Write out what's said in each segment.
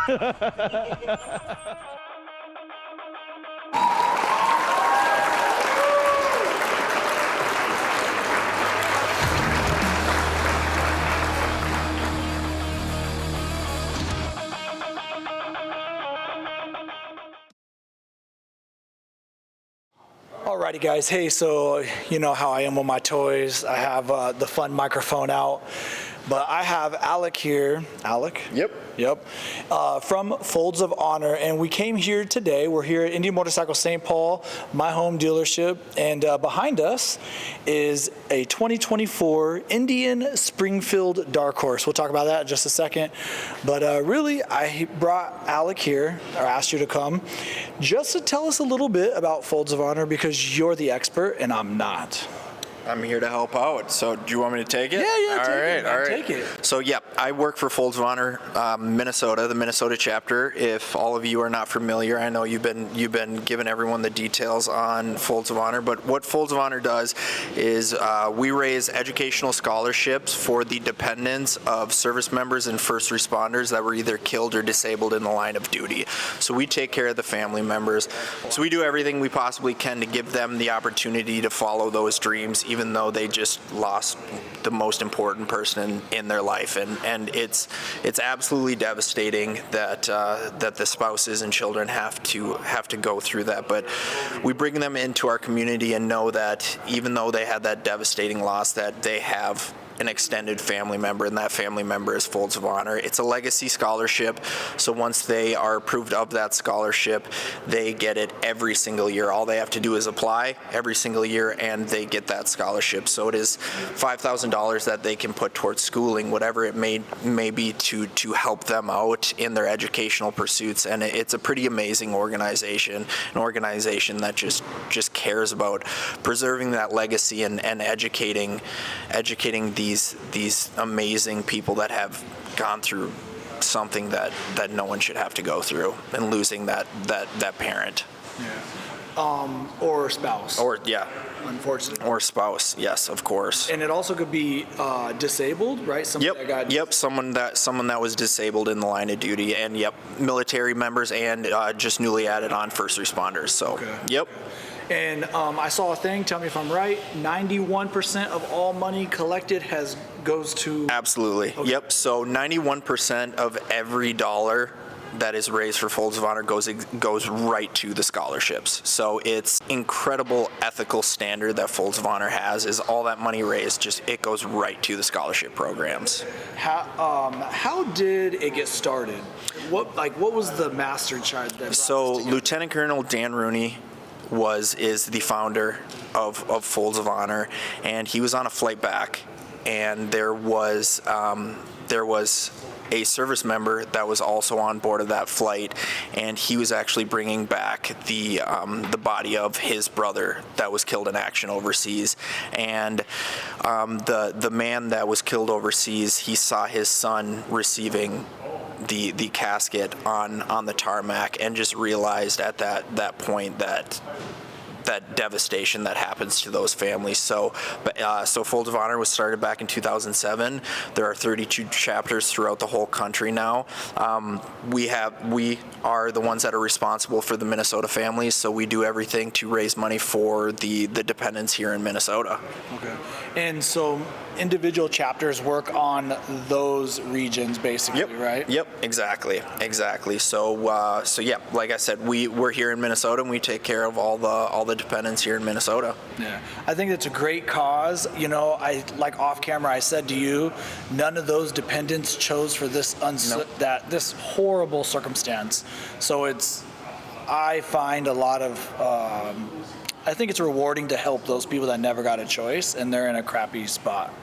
Alrighty guys, hey, so you know how I am with my toys. I have the fun microphone out, but I have Alec here. Alec? Yep. From Folds of Honor, and we came here today. We're here at Indian Motorcycle St. Paul, my home dealership, and behind us is a 2024 Indian Springfield Dark Horse. We'll talk about that in just a second, but really I brought Alec here, or asked you to come, just to tell us a little bit about Folds of Honor, because you're the expert and I'm not. I'm here to help out. So do you want me to take it? Yeah, All right. Take it. So yeah, I work for Folds of Honor, Minnesota, the Minnesota chapter. If all of you are not familiar, I know you've been giving everyone the details on Folds of Honor, but what Folds of Honor does is we raise educational scholarships for the dependents of service members and first responders that were either killed or disabled in the line of duty. So we take care of the family members. So we do everything we possibly can to give them the opportunity to follow those dreams, even though they just lost the most important person in their life, and it's absolutely devastating that that the spouses and children have to go through that. But we bring them into our community and know that even though they had that devastating loss, that they have an extended family member, and that family member is Folds of Honor. It's a legacy scholarship, so once they are approved of that scholarship, they get it every single year. All they have to do is apply every single year, and they get that scholarship. So it is $5,000 that they can put towards schooling, whatever it may be, to help them out in their educational pursuits. And it's a pretty amazing organization, an organization that just cares about preserving that legacy and educating these amazing people that have gone through something that no one should have to go through, and losing that parent. Yeah. Or spouse. Unfortunately. Or spouse, yes, of course. And it also could be disabled, right? Someone that was disabled in the line of duty, and military members, and just newly added on first responders. So, okay. Yep. And I saw a thing, tell me if I'm right, 91% of all money collected goes to... Absolutely. Okay. Yep. So 91% of every dollar that is raised for Folds of Honor goes right to the scholarships. So it's incredible ethical standard that Folds of Honor has, is all that money raised, it goes right to the scholarship programs. How did it get started? What was the master charge that brought this together? Lieutenant Colonel Dan Rooney is the founder of Folds of Honor, and he was on a flight back, and there was a service member that was also on board of that flight, and he was actually bringing back the body of his brother that was killed in action overseas. And the man that was killed overseas, he saw his son receiving the casket on the tarmac, and just realized at that point that devastation that happens to those families. So Folds of Honor was started back in 2007. There are 32 chapters throughout the whole country now. We are the ones that are responsible for the Minnesota families, so we do everything to raise money for the dependents here in Minnesota. Okay. And so individual chapters work on those regions, basically, right? Yep, exactly. So yeah, like I said, we're here in Minnesota, and we take care of all the dependents here in Minnesota. Yeah, I think it's a great cause. You know, off camera, I said to you, none of those dependents chose for this this horrible circumstance. So I find a lot of. I think it's rewarding to help those people that never got a choice and they're in a crappy spot.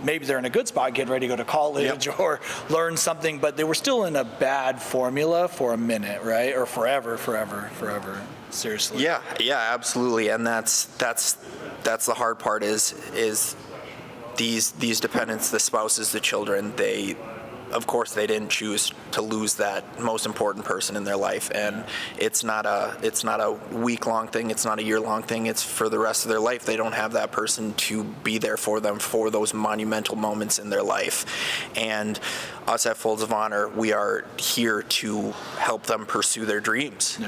Maybe they're in a good spot, getting ready to go to college or learn something, but they were still in a bad formula for a minute, right? Or forever. Seriously. Yeah, absolutely. And that's the hard part is these dependents, the spouses, the children, of course, they didn't choose to lose that most important person in their life, and it's not a week-long thing. It's not a year-long thing. It's for the rest of their life. They don't have that person to be there for them for those monumental moments in their life. And us at Folds of Honor, we are here to help them pursue their dreams,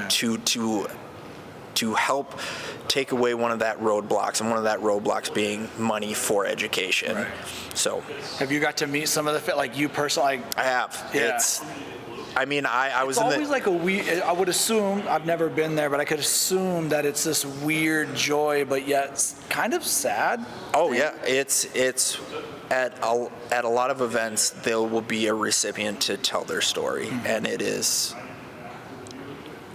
to help take away one of that roadblocks, and one of that roadblocks being money for education. Right. So, have you got to meet some of the like you personally? I have. Yeah. I was in always like a weird. I would assume, I've never been there, but I could assume that it's this weird joy, but yet kind of sad. Oh yeah, it's at a lot of events there will be a recipient to tell their story, and it is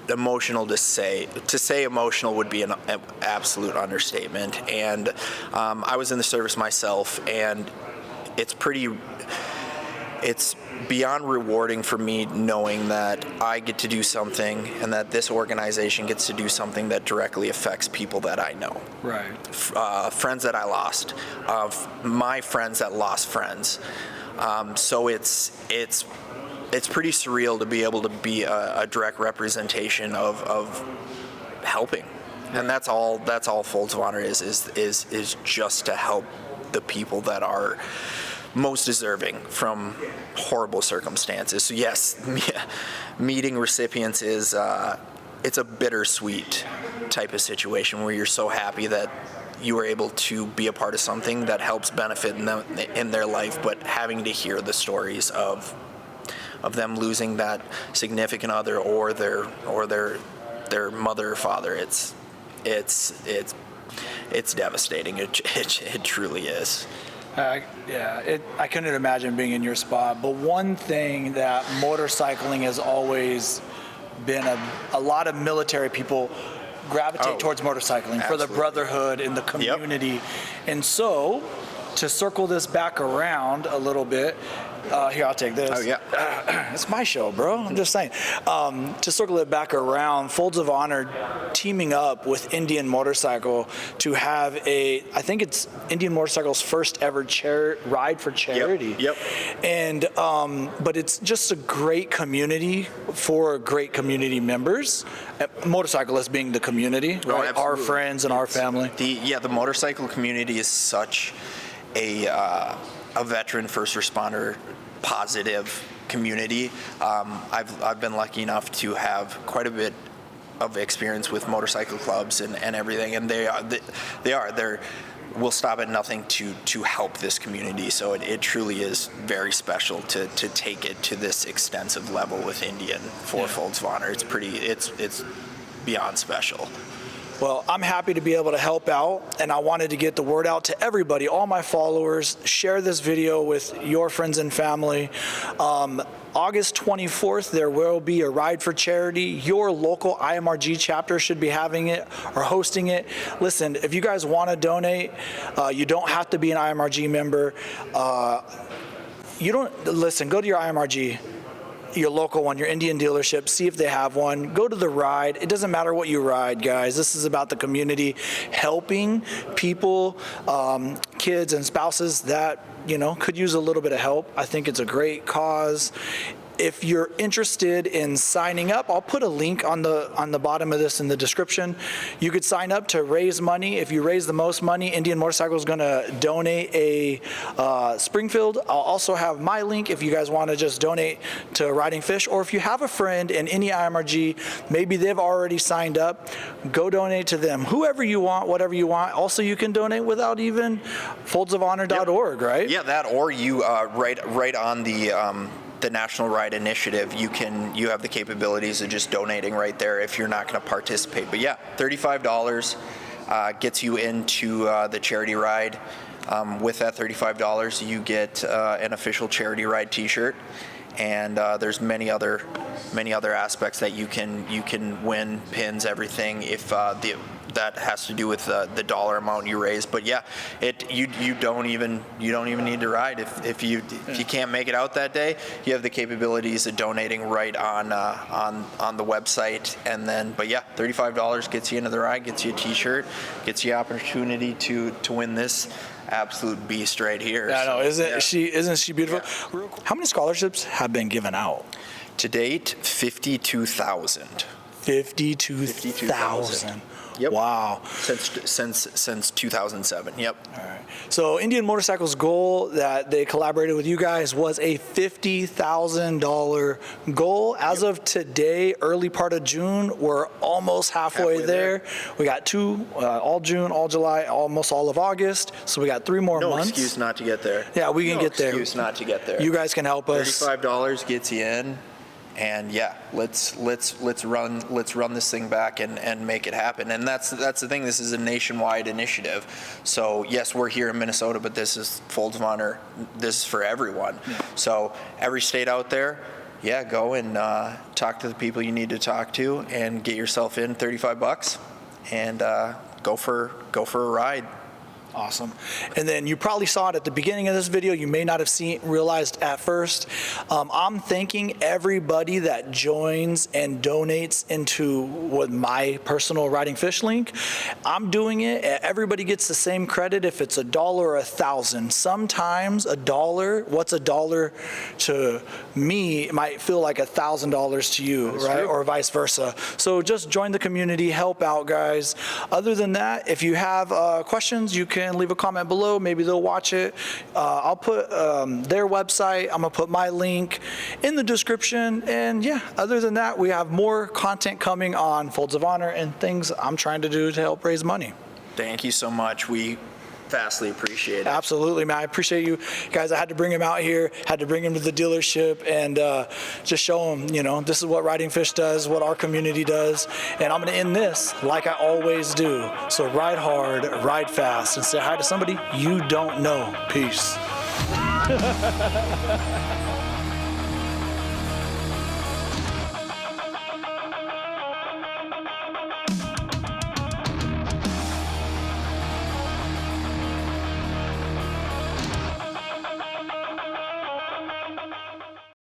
emotional to say. To say emotional would be an absolute understatement. And I was in the service myself, and it's beyond rewarding for me knowing that I get to do something, and that this organization gets to do something that directly affects people that I know. Right. Friends that I lost, my friends that lost friends. So it's pretty surreal to be able to be a direct representation of helping, and that's all Folds of Honor is just to help the people that are most deserving from horrible circumstances. So yes, meeting recipients is it's a bittersweet type of situation where you're so happy that you were able to be a part of something that helps benefit in their life, but having to hear the stories of them losing that significant other or their mother or father, it's devastating. It truly is. I couldn't imagine being in your spot. But one thing that motorcycling has always been, a lot of military people gravitate towards motorcycling absolutely. For the brotherhood in the community. Yep. And so, to circle this back around a little bit, here, I'll take this. Oh, yeah. It's my show, bro. I'm just saying. To circle it back around, Folds of Honor teaming up with Indian Motorcycle to have I think it's Indian Motorcycle's first ever ride for charity. Yep. And, but it's just a great community for great community members. Motorcyclists being the community, right? Our friends and our family. The motorcycle community is such a veteran first responder positive community. I've been lucky enough to have quite a bit of experience with motorcycle clubs and everything, and they will stop at nothing to help this community. So it truly is very special to take it to this extensive level with Indian for Folds of Honor. It's beyond special. Well, I'm happy to be able to help out, and I wanted to get the word out to everybody, all my followers. Share this video with your friends and family. August 24th, there will be a ride for charity. Your local IMRG chapter should be having it or hosting it. Listen, if you guys want to donate, you don't have to be an IMRG member. Go to your IMRG, your local one, your Indian dealership, see if they have one. Go to the ride. It doesn't matter what you ride, guys. This is about the community helping people, kids and spouses that, could use a little bit of help. I think it's a great cause. If you're interested in signing up, I'll put a link on the bottom of this in the description. You could sign up to raise money. If you raise the most money, Indian Motorcycle is going to donate a Springfield. I'll also have my link if you guys want to just donate to Ridingfish, or if you have a friend in any IMRG, maybe they've already signed up, go donate to them. Whoever you want, whatever you want. Also, you can donate without even foldsofhonor.org, right? Yeah, that, or you right on the National Ride Initiative, you have the capabilities of just donating right there if you're not going to participate. But yeah, $35 gets you into the charity ride. With that $35, you get an official charity ride T-shirt, and there's many other aspects that you can win, pins, everything. If that has to do with the dollar amount you raise. But yeah, you don't even need to ride if you can't make it out that day. You have the capabilities of donating right on the website, and then $35 gets you into the ride, gets you a T-shirt, gets you opportunity to win this absolute beast right here. I know, isn't she beautiful? Yeah. How many scholarships have been given out? To date, 52,000. 52,000. Yep. Wow. Since 2007. Yep. All right. So Indian Motorcycle's goal that they collaborated with you guys was a $50,000 goal. As of today, early part of June, we're almost halfway there. We got two, all June, all July, almost all of August. So we got 3 more months. No excuse not to get there. Yeah, we can get there. No excuse not to get there. You guys can help us. $35 gets you in. And yeah, let's run this thing back and make it happen. And that's the thing. This is a nationwide initiative. So yes, we're here in Minnesota, but this is Folds of Honor. This is for everyone. Yeah. So every state out there, yeah, go and talk to the people you need to talk to and get yourself in $35 and go for a ride. Awesome. And then you probably saw it at the beginning of this video. You may not have realized at first. I'm thanking everybody that joins and donates into my personal Ridingfish link. I'm doing it. Everybody gets the same credit if it's $1 or $1,000. Sometimes $1, what's $1 to me might feel like $1,000 to you, right? True. Or vice versa. So just join the community, help out, guys. Other than that, if you have questions, you can leave a comment below. Maybe they'll watch it. I'll put their website. I'm gonna put my link in the description. And yeah, other than that, we have more content coming on Folds of Honor and things I'm trying to do to help raise money. Thank you so much. We vastly appreciate it. Absolutely, man. I appreciate you guys. I had to bring him out here, had to bring him to the dealership and just show him, this is what Ridingfish does, what our community does. And I'm going to end this like I always do. So ride hard, ride fast, and say hi to somebody you don't know. Peace.